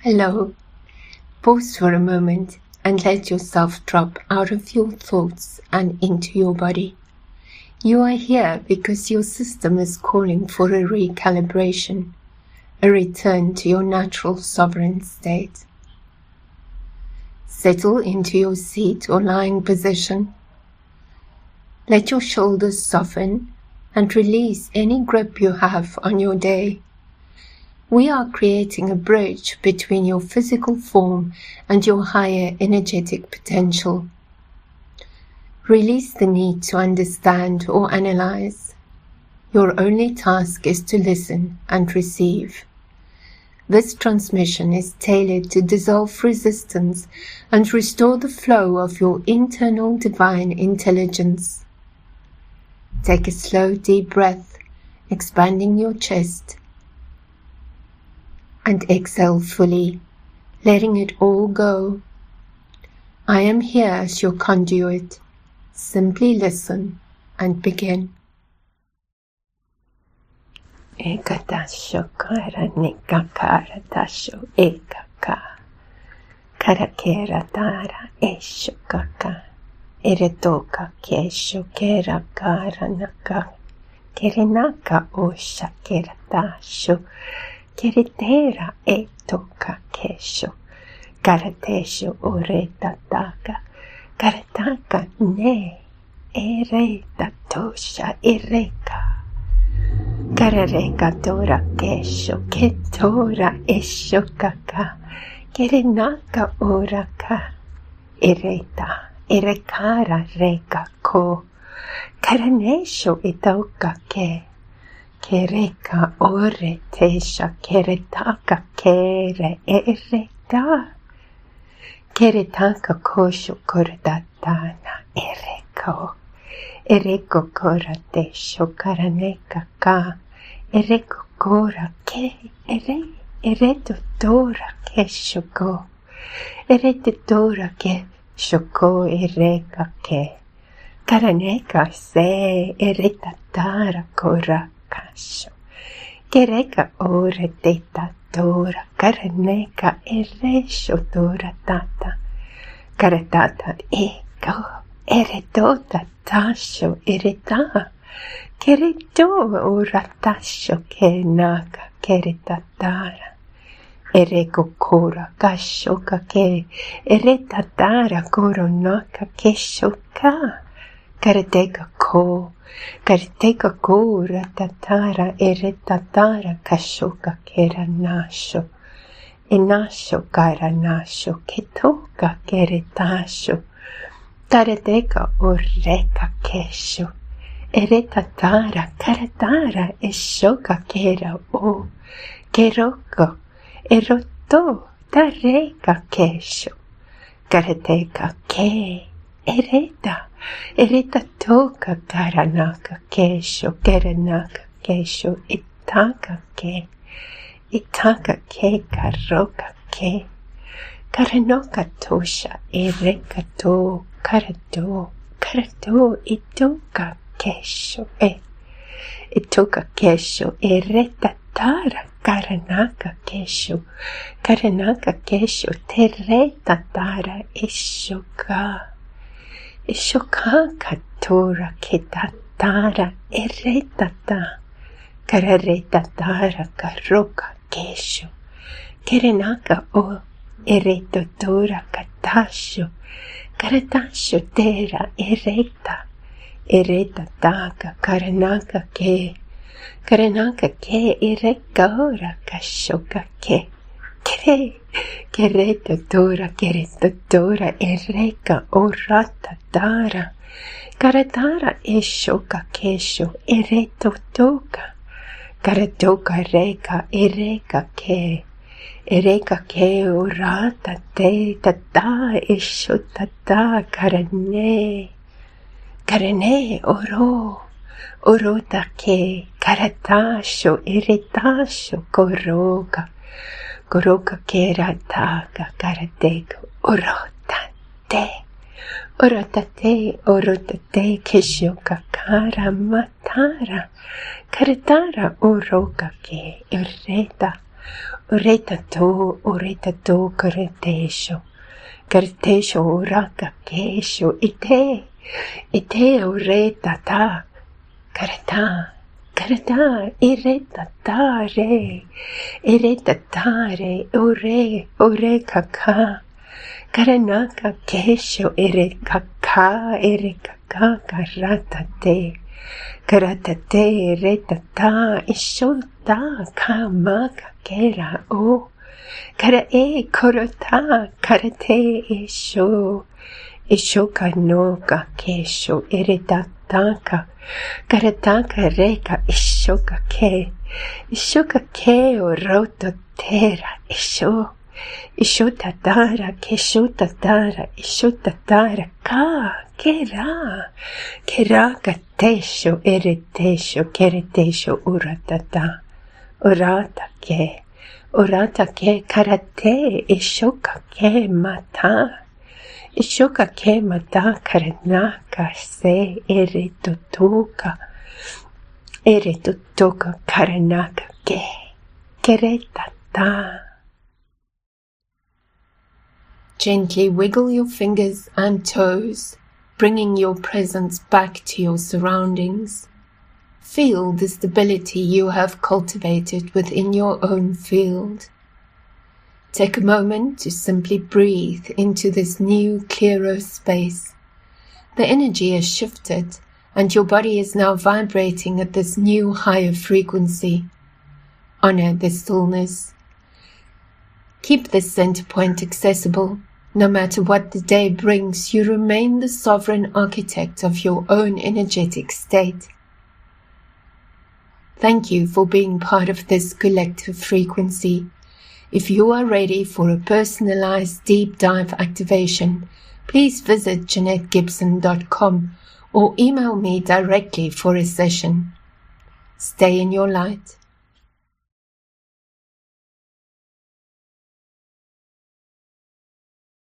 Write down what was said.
Hello. Pause for a moment and let yourself drop out of your thoughts and into your body. You are here because your system is calling for a recalibration, a return to your natural sovereign state. Settle into your seat or lying position. Let your shoulders soften and release any grip you have on your day. We are creating a bridge between your physical form and your higher energetic potential. Release the need to understand or analyze. Your only task is to listen and receive. This transmission is tailored to dissolve resistance and restore the flow of your internal divine intelligence. Take a slow, deep breath, expanding your chest. And exhale fully, letting it all go. I am here as your conduit. Simply listen and begin. Ekatasho kara nikakara tasho ekaka. Karakera tara esho kaka. Eretoka kesho kera kara naka. Kerenaka osha kera tasho. Keritera e toka kesho, karatesho oreta taka, karataka ne, ereta tosha ireka, karareka tora kesho, ketora esho kaka, kerenaka oraka, ereta, erekara reka ko, karanesho itoka ke, Kereka ore tesha keretaka kere ereta. Keretaka kosho kordatana ereko. Ereko kora tesho karaneka ka. Ereko kora ke ere. Ereto tora ke shoko. Erete tora ke shoko ereka ke. Karaneka se ereta tara kora. Kasho. Kereka ore teta tora, karaneka eresho tora tata. Karatata eko, eretota tasho ereta. Kereto ora tasho kenaka keretatara. Ereko kora kashoka ke, eretatara koronaka keshoka. Karateka ko. Kariteka kura tatara eretatara kashoka kera nasho. Enasho kara nasho ketoka keretasho. Karateka oreka kesho. Eretatara karatara eshoka kera o. Keroko eroto tareka kesho. Karateka ke ereta. Ereta toka karanaka kesho, keranaka kesho, itaka ke karoka ke, karanoka tosha, ereka to, karato, itoka kesho, itoka kesho, ereta tara, karanaka kesho, tereta tara, eshoka. Eshoka katora ketatara eretata kararetatara karoka kesho kerenaka o eretotora katasho karatasho tera eretataka karanaka ke erekora kashoka ke Kereta tora ereka orata tara. Karatara eshoka kesho ereto toka. Karatoka reka ereka ke. Ereka ke orata te tata esho tata karane. Karane oro. Orota ke karatasho eretasho koroka. Koroka kera taka karateko orotate keshoka kara matara karatara oroka ke ereta Ureta to karetesho. Karetesho uraka kesho. Ite ureta ta. Kareta. Kareta. Ireta tare. Ireta tare. Ure kaka. Karanaka kesho. Ere kaka. Karata te. Karata te. Ireta ta. Ishota kamaka kera o. Kara korota. Karate isho. Ishoka no ka kesho. Ireta taka. Karataka reka ishoka ke. Ishoka ke o roto tera isho. Isho tatara kesho tatara. Isho tatara ka. Kera. Kera katesho eretesho keretesho uratata. Urata ke. Urata ke karate. Ishoka ke mata. Ishoka ke mata karanaka se eretutuka karanaka ke keretata. Gently wiggle your fingers and toes, bringing your presence back to your surroundings. Feel the stability you have cultivated within your own field. Take a moment to simply breathe into this new, clearer space. The energy has shifted, and your body is now vibrating at this new, higher frequency. Honor the stillness. Keep this center point accessible. No matter what the day brings, you remain the sovereign architect of your own energetic state. Thank you for being part of this collective frequency. If you are ready for a personalized deep dive activation, please visit JeanetteGibson.com or email me directly for a session. Stay in your light.